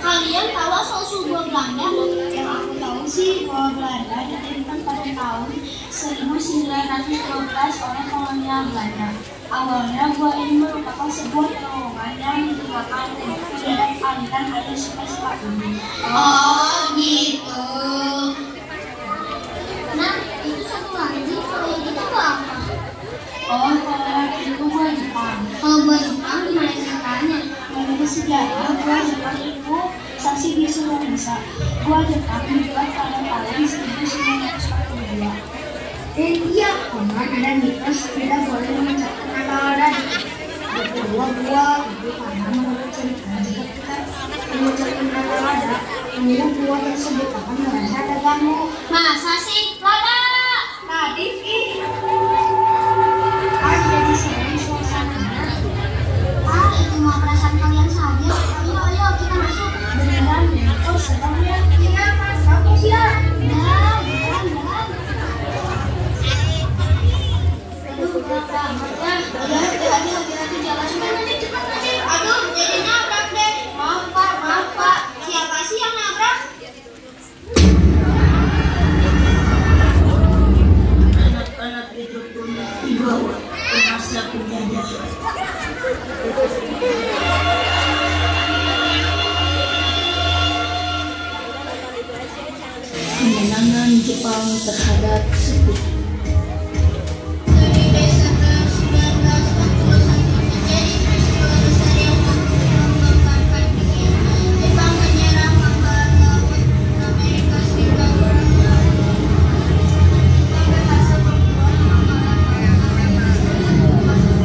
Kalian tahu asal usul gua Belanda? Yang aku tahu sih bahwa Belanda didirikan pada tahun 1912 oleh kolonial Belanda. Awalnya gua ini merupakan sebuah terowongan yang digunakan untuk menjaga aliran air sungai Sukabumi. Oh gitu. Nah, itu satu lagi kalau gitu gua apa? Oh, kalau itu gua Jepang. Kalau gua Jepang gimana ceritanya? Menurut sejarah, gua Jepang itu saksi bisu yang besar. Gua Jepang dibuat pada tahun 1942. Dan iya, konon ada mitos tidak boleh mengucapkan nama Allah. Gua itu karena menurut cerita jika kita mengucapkan nama Allah, pengirim gua tersebut akan merasa terganggu. Masa sih? Lada! Nadif ih. Jadi sedang suasananya. Itu mah perasaan kalian saja. Ayo kita masuk. Beneran ya? Oh sedang ya? Iya mas, bagus ya. Nah, jalan. Aduh, berat banget ya. Udah, hati-hati jalan. Cepat aja. Aduh, jadi nabrak deh. Maaf pak. Siapa sih yang nabrak? Anak-anak itu pun dibawa ke masa penjajahan. Kemenangan Jepang terhadap Sekutu. Dari Desember 1941 terjadi peristiwa besar yang menggemparkan dunia. Jepang menyerang kapal laut Amerika Serikat berhasil membuat kapal perang Amerika Serikat masuk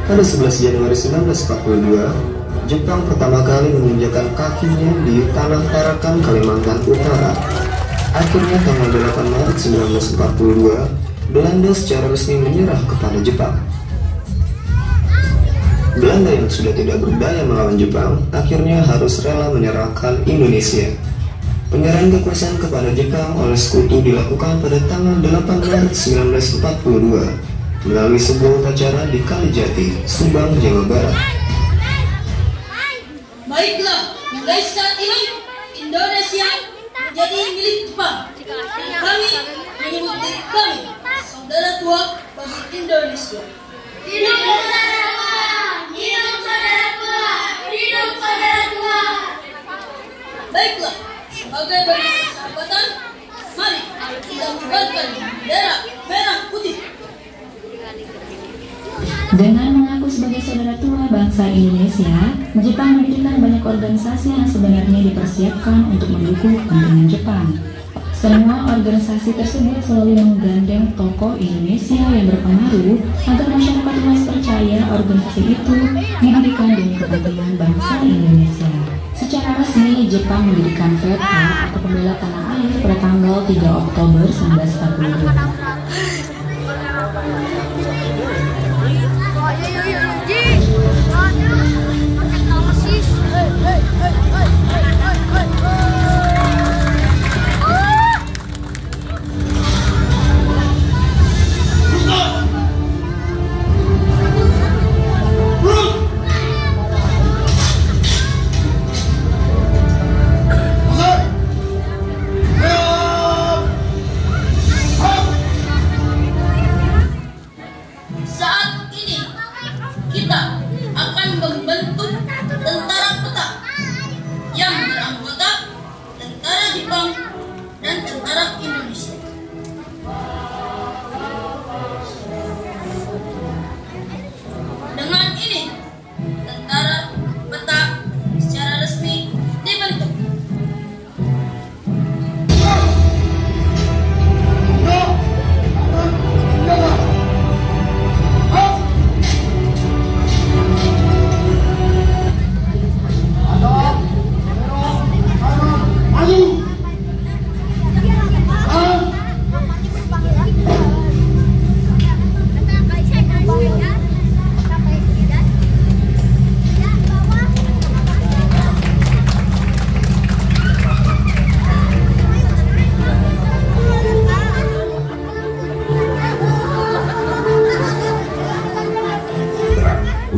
Pada 11 Januari 1942, Jepang pertama kali menginjakan kakinya di tanah Tarakan, Kalimantan Utara. Akhirnya tanggal 8 Maret 1942, Belanda secara resmi menyerah kepada Jepang. Belanda yang sudah tidak berdaya melawan Jepang, akhirnya harus rela menyerahkan Indonesia. Penyerahan kekuasaan kepada Jepang oleh Sekutu dilakukan pada tanggal 8 Maret 1942. Melalui sebuah upacara di Kalijati, Subang, Jawa Barat. Baiklah, mulai saat ini Indonesia menjadi milik Jepang. Dan kami menyebut diri kami saudara tua bagi Indonesia. Hidup saudara tua! Hidup saudara tua! Hidup saudara tua! Baiklah, sebagai bentuk persahabatan, mari kita kibarkan bendera merah putih. Dengan mengaku sebagai saudara tua bangsa Indonesia, Jepang mendirikan banyak organisasi yang sebenarnya dipersiapkan untuk mendukung kepentingan Jepang. Semua organisasi tersebut selalu menggandeng tokoh Indonesia yang berpengaruh agar masyarakat luas percaya organisasi itu didirikan demi kepentingan bangsa Indonesia. Secara resmi, Jepang mendirikan PTA atau Pembela Tanah Air pada tanggal 3 Oktober 1942.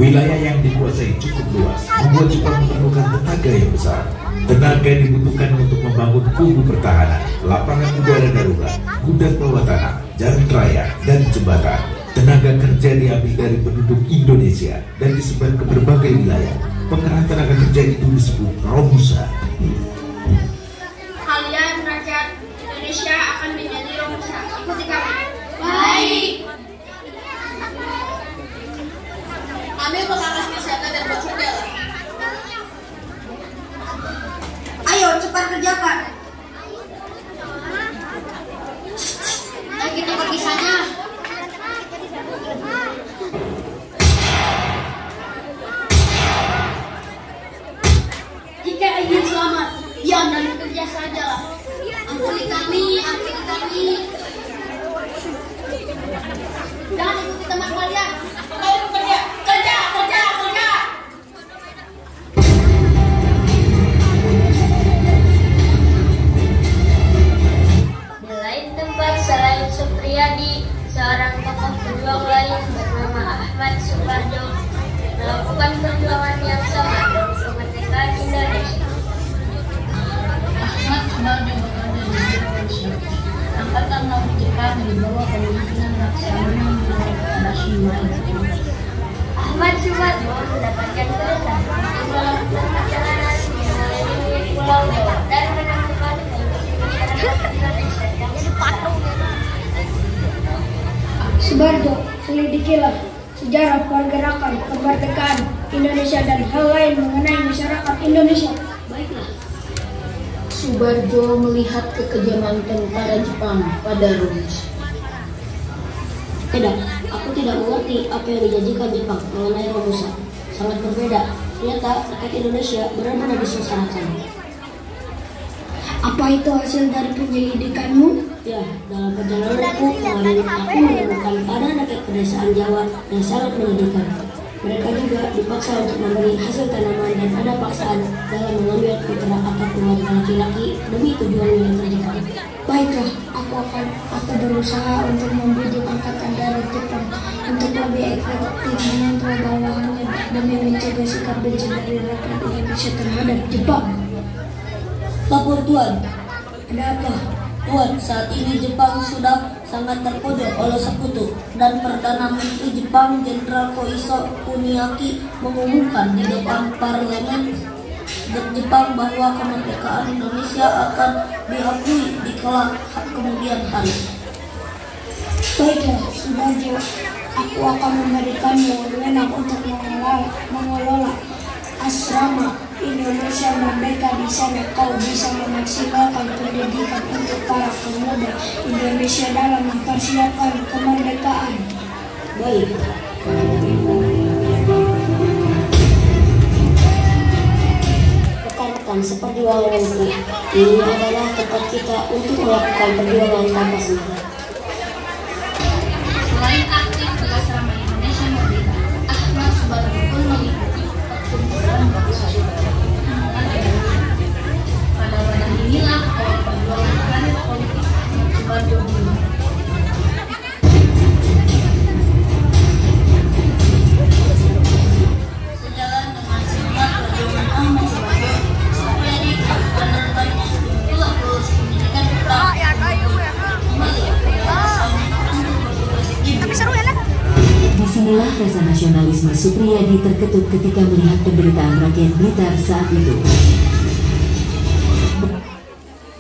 Wilayah yang dikuasai cukup luas membuat Jepang memerlukan tenaga yang besar. Tenaga dibutuhkan untuk membangun kubu pertahanan, lapangan udara darurat, gudang bawah tanah, jalan raya, dan jembatan. Tenaga kerja diambil dari penduduk Indonesia dan disebar ke berbagai wilayah. Pengerahan tenaga kerja itu disebut Romusa. Kalian rakyat Indonesia akan menjadi Romusa. Ikuti kami. Baik. Ambil perkakas wisata dan bekerja. Ayo cepat kerjakan. Ayo kita pergi saja. Jika ingin selamat, ya Anda bekerja sajalah. Ampuni kami, ampuni kami. Jangan ikuti teman kalian. Ayo bekerja, kerja, kerja, kerja. Di lain tempat selain Supriyadi, seorang tokoh pejuang lain bernama Ahmad Suparjo melakukan perjuangan yang sama demi kemerdekaan Indonesia. Ahmad Suparjo bekerja di Indonesia. Angkatan Laut Jepang di bawah kepemimpinan Laksamana Hashimoto. Ahmad Suparjo mendapatkan perintah untuk melakukan perjalanan mengelilingi Pulau Jawa dan menemukan kondisi masyarakat Indonesia yang separuh. Suparjo, selidikilah sejarah pergerakan kemerdekaan Indonesia dan hal lain mengenai masyarakat Indonesia. Baiklah. Suparjo melihat kekejaman tentara Jepang pada Romusa. Tidak, aku tidak mengerti apa yang dijanjikan Jepang mengenai Romusa. Sangat berbeda. Ternyata rakyat Indonesia benar-benar disengsarakan. Apa itu hasil dari penyelidikanmu? Ya, dalam perjalananku kemarin aku menemukan ada rakyat pedesaan Jawa yang sangat menyedihkan. Mereka juga dipaksa untuk memberi hasil tanaman dan ada paksaan dalam mengambil putra atau keluarga laki-laki demi tujuan militer Jepang. Baiklah, aku berusaha untuk membujuk angkatan darat Jepang untuk lebih efektif mengontrol bawahannya demi mencegah sikap benci dari rakyat Indonesia terhadap Jepang. Lapor Tuan. Ada apa? Tuan, saat ini Jepang sudah sangat terpojok oleh sekutu dan Perdana Menteri Jepang Jenderal Koiso Kuniaki mengumumkan di depan parlemen Jepang bahwa kemerdekaan Indonesia akan diakui di kelak kemudian hari. Baiklah, Suparjo, aku akan memberikanmu wewenang untuk mengelola asrama Indonesia Merdeka. Di sana kau bisa memaksimalkan pendidikan untuk para pemuda Indonesia dalam mempersiapkan kemerdekaan. Baik. Rekan-rekan seperjuangan negeri, ini adalah tempat kita untuk melakukan perjuangan tanpa semangat. Selain aktif di asrama Indonesia Merdeka, Ahmad Suparjo pun mengikuti perkumpulan bangsa. Pada wadah inilah awal perjuangan karir politik Ahmad Suparjo dulu. Sejalan dengan semangat perjuangan Ahmad Suparjo, Supriyadi menerapkan pula lulus pendidikan kembali Disinilah rasa nasionalisme Supriyadi terketuk ketika melihat penderitaan rakyat Blitar saat itu.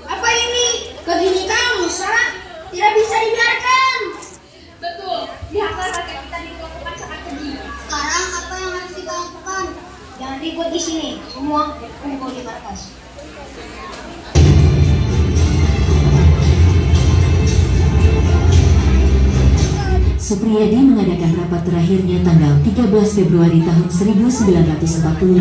Apa ini? Begini kamu, Sah? Tidak bisa dibiarkan. Betul. Lihatlah rakyat kita dilakukan sangat keji. Sekarang apa yang harus kita lakukan? Jangan ribut di sini. Semua kumpul di markas. Supriyadi mengadakan rapat terakhirnya tanggal 13 Februari tahun 1945.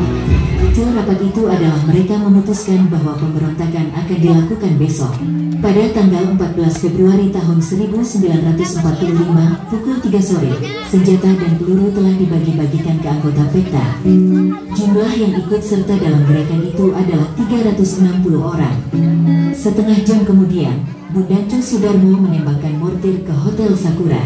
Hasil rapat itu adalah mereka memutuskan bahwa pemberontakan akan dilakukan besok. Pada tanggal 14 Februari tahun 1945, pukul 3 sore, senjata dan peluru telah dibagi-bagikan ke anggota PETA. Jumlah yang ikut serta dalam gerakan itu adalah 360 orang. Setengah jam kemudian, Bundacu Sudarmo menembakkan mortir ke Hotel Sakura.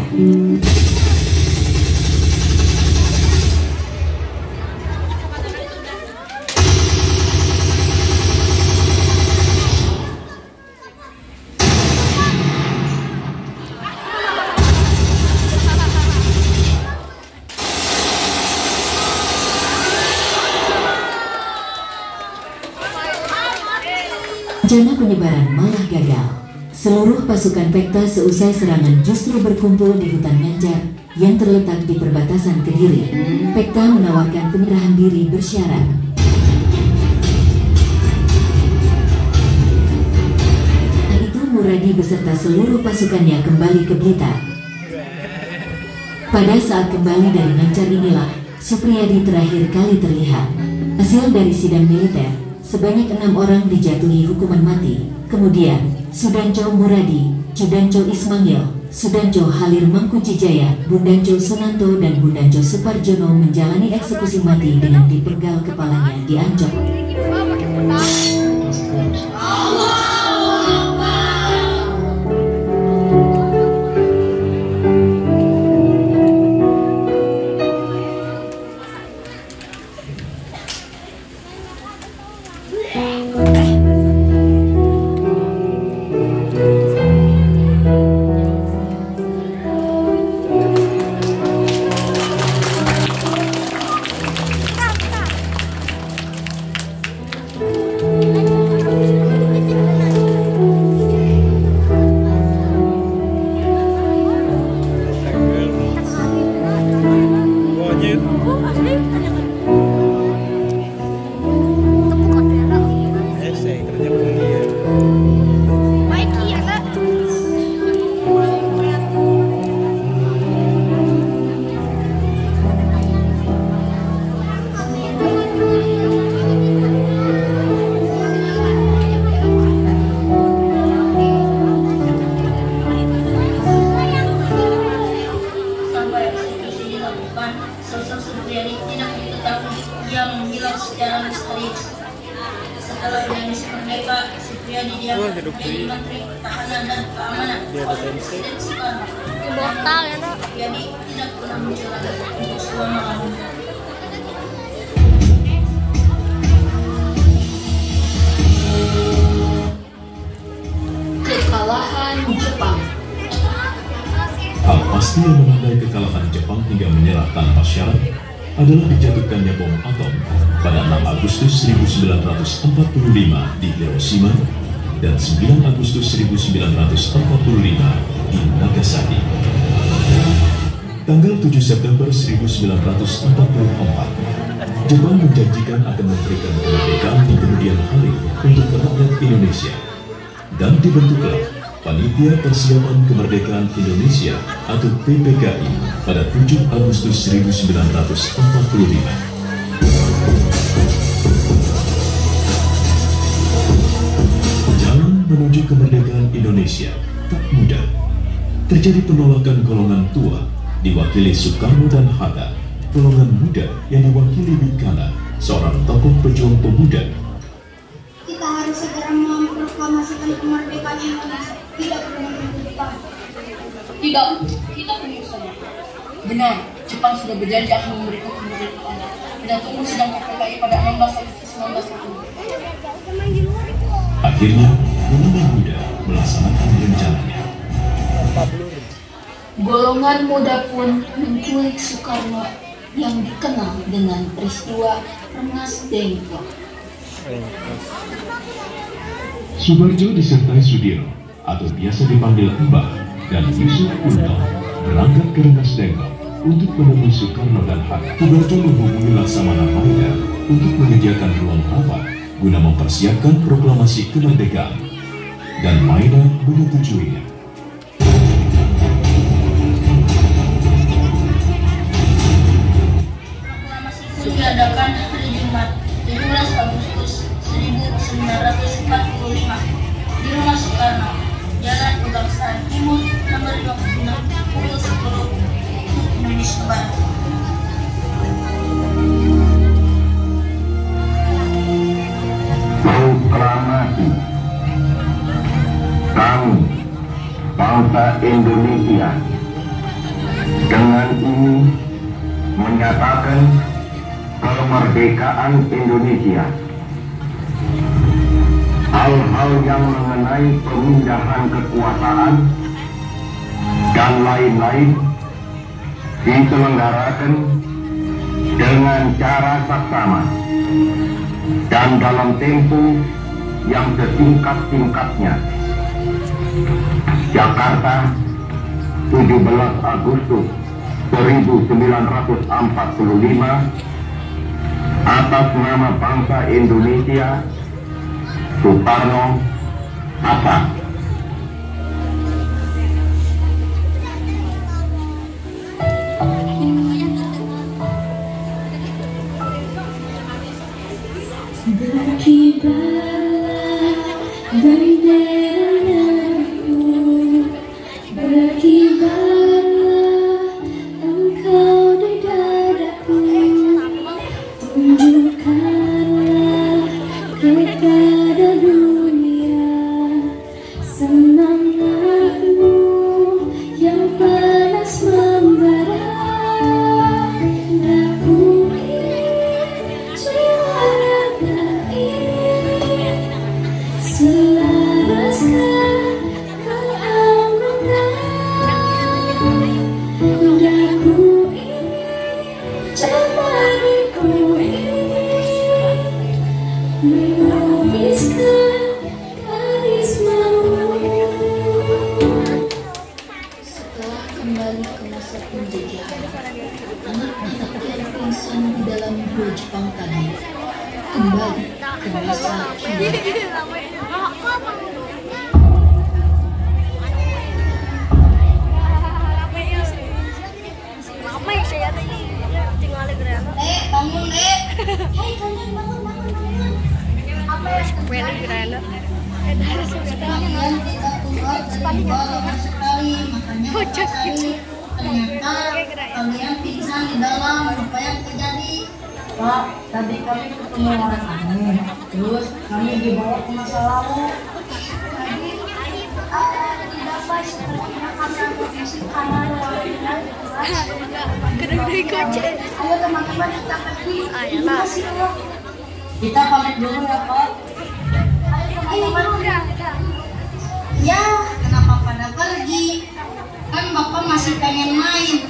penyebaran malah gagal. Seluruh pasukan Pekta seusai serangan justru berkumpul di hutan Ngancar yang terletak di perbatasan Kediri. Pekta menawarkan penyerahan diri bersyarat. Itu Muradi beserta seluruh pasukannya kembali ke Blitar. Pada saat kembali dari Ngancar inilah Supriyadi terakhir kali terlihat. Hasil dari sidang militer, sebanyak 6 orang dijatuhi hukuman mati. Kemudian, Sudanco Muradi, Sudanco Ismail, Sudanco Halir Mangkucijaya, Bundanco Sunanto dan Bundanco Suparjono menjalani eksekusi mati dengan dipenggal kepalanya di Ancol. Sosok Supriyadi tidak diketahui, dia menghilang secara misterius. Setelah Indonesia merdeka, Supriyadi diangkat menjadi Menteri Pertahanan dan Keamanan oleh Presiden Soekarno. Supriyadi tidak pernah muncul lagi untuk selama-lamanya. Kekalahan Jepang. Hal pasti yang menandai kekalahan Jepang hingga menyerah tanpa syarat adalah dijatuhkannya bom atom pada 6 Agustus 1945 di Hiroshima dan 9 Agustus 1945 di Nagasaki. Tanggal 7 September 1944, Jepang menjanjikan akan memberikan kemerdekaan di kemudian hari untuk rakyat Indonesia, dan dibentuklah Panitia Persiapan Kemerdekaan Indonesia atau PPKI pada 7 Agustus 1945. Jalan menuju kemerdekaan Indonesia tak mudah. Terjadi penolakan golongan tua diwakili Soekarno dan Hatta, golongan muda yang diwakili Bikana, seorang tokoh pejuang pemuda. Kita harus segera memproklamasikan kemerdekaan Indonesia. Tidak perlu menunggu Jepang. Tidak, kita tunggu saja. Benar, Jepang sudah berjanji akan memberikan kemerdekaan. Kita tunggu sidang PPKI pada 16 Agustus 1945. Akhirnya, golongan muda melaksanakan rencananya. Golongan muda pun menculik Soekarno yang dikenal dengan peristiwa Rengas Dengklok. Subarjo disertai Sudirno atau biasa dipanggil Mbah dan Yusuf Kunto berangkat ke Rengas Dengklok untuk menemui Soekarno dan Hatta. Subarjo menghubungi Laksamana Maeda untuk menyediakan ruang rapat guna mempersiapkan proklamasi kemerdekaan, dan Maeda menyetujuinya. Proklamasi itu diadakan hari Jumat 17 Agustus 1945 di Rumah Soekarno, Jalan Kebangsaan Timur, nomor 26, pukul 10 Indonesia Barat. Proklamasi kami, bangsa Indonesia, dengan ini menyatakan kemerdekaan Indonesia. Hal-hal yang mengenai pemindahan kekuasaan dan lain-lain diselenggarakan dengan cara saksama dan dalam tempo yang setingkat-tingkatnya. Jakarta, 17 Agustus 1945, atas nama bangsa Indonesia, Soekarno, Hatta. Berkibarlah bendera negeriku, berkibarlah engkau di dadaku, tunjukkanlah kepada dunia semangatmu yang panas membara. Daku ingin jiwa raga ini selaraskan keanggunan. Daku ingin jemariku ini melukiskan karismamu. Setelah kembali ke masa penjajahan, anak-anak yang pingsan di dalam gua Jepang tadi kembali ke masa kini. Bangun, Dek. Hei, kalian bangun. Apa yang kalian tidak keluar dari lama sekali, makanya sekali. Ternyata kalian pingsan di dalam. Apa yang terjadi? Pak, tadi kami ketemu orang aneh, terus kami dibawa ke masa lalu. Tidak pas karena kami musik kamar kelas. Ayo teman-teman kita pergi. Kita pamit dulu ya Pak. Ayo teman-teman. Ya, kenapa pada pergi? Kan Bapak masih pengen main.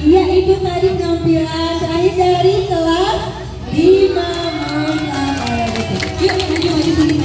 Ya, itu tadi penampilan terakhir Jarito.